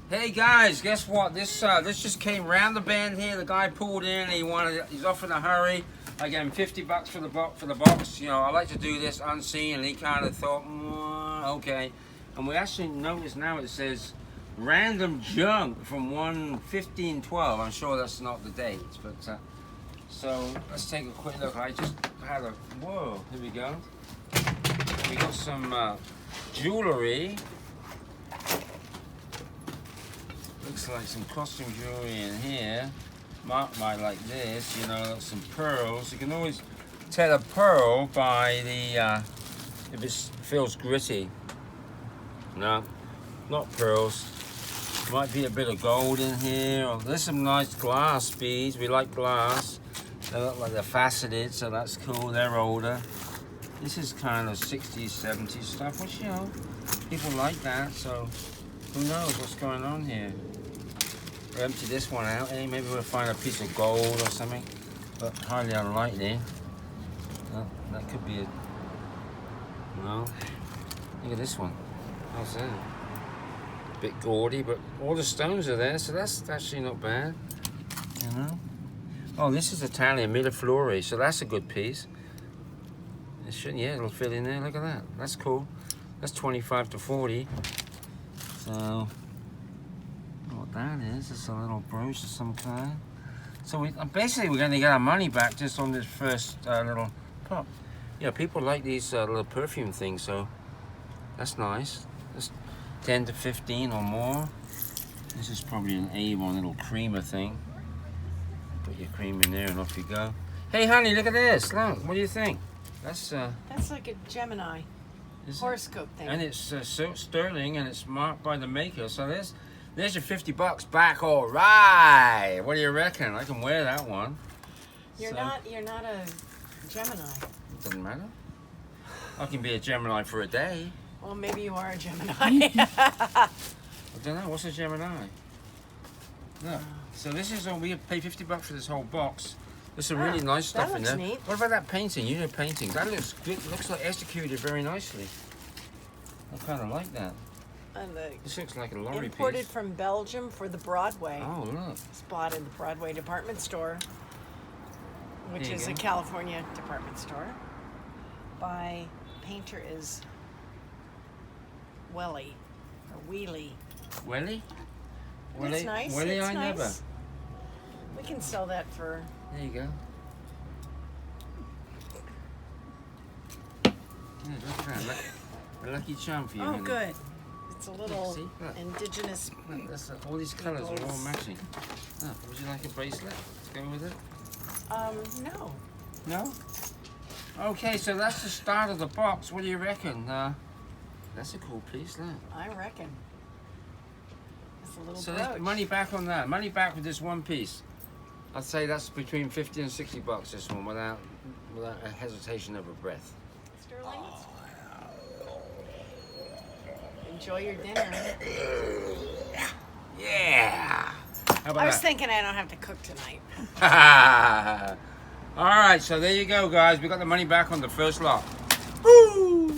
Hey guys, guess what? This just came round the bend here. The guy pulled in. He's off in a hurry. I gave him $50 for the box. You know, I like to do this unseen, and he kind of thought, okay. And we actually notice now it says random junk from 1/15/12. I'm sure that's not the date, but so let's take a quick look. I just had a whoa. Here we go. We got some jewelry. Looks like some costume jewelry in here. Marked by like this, you know, some pearls. You can always tell a pearl by the if it feels gritty. No, not pearls. Might be a bit of gold in here. Or there's some nice glass beads. We like glass. They look like they're faceted, so that's cool. They're older. This is kind of 60s, 70s stuff, which, you know, people like that, so who knows what's going on here. We'll empty this one out, eh? Maybe we'll find a piece of gold or something, but highly unlikely. Oh, that could be a... No. Look at this one. How's that? A bit gaudy, but all the stones are there, so that's actually not bad. You know? Oh, this is Italian, Milleflori, so that's a good piece. It should, yeah, it'll fit in there. Look at that. That's cool. That's 25 to 40. So, what that is? It's a little brooch of some kind. So basically we're going to get our money back just on this first little pop. Yeah, people like these little perfume things, so that's nice. That's 10 to 15 or more. This is probably an Avon little creamer thing. Put your cream in there and off you go. Hey, honey, look at this. Look, what do you think? That's like a Gemini horoscope thing. And it's sterling, and it's marked by the maker. So there's your $50 back. All right. What do you reckon? I can wear that one. You're not a Gemini. It doesn't matter. I can be a Gemini for a day. Well, maybe you are a Gemini. I don't know. What's a Gemini? Look. So this is we pay $50 for this whole box. There's some really nice stuff in there. Neat. What about that painting? You do paintings. That looks good. Looks like executed very nicely. I kind of like that. And this looks like a lorry piece. Imported from Belgium for the Broadway. Oh, look. Spotted the Broadway department store, which is a California department store. By painter is Welly or Wheelie. Welly? It's nice. Welly, it's I nice. never. We can sell that for. There you go. Yeah, look at that. A lucky charm for you. Oh, good. It's a little see? indigenous. Look, that's all these colours are all matching. Oh, would you like a bracelet to go with it? No. No? Okay, so that's the start of the box. What do you reckon? That's a cool piece, look. I reckon. It's a little so brooch. let's money back on that. Money back with this one piece. I'd say that's between 50 and 60 bucks, this one, without a hesitation of a breath. Sterling. Enjoy your dinner. Yeah. How about I was that? thinking I don't have to cook tonight. All right, so there you go, guys. We got the money back on the first lot. Woo!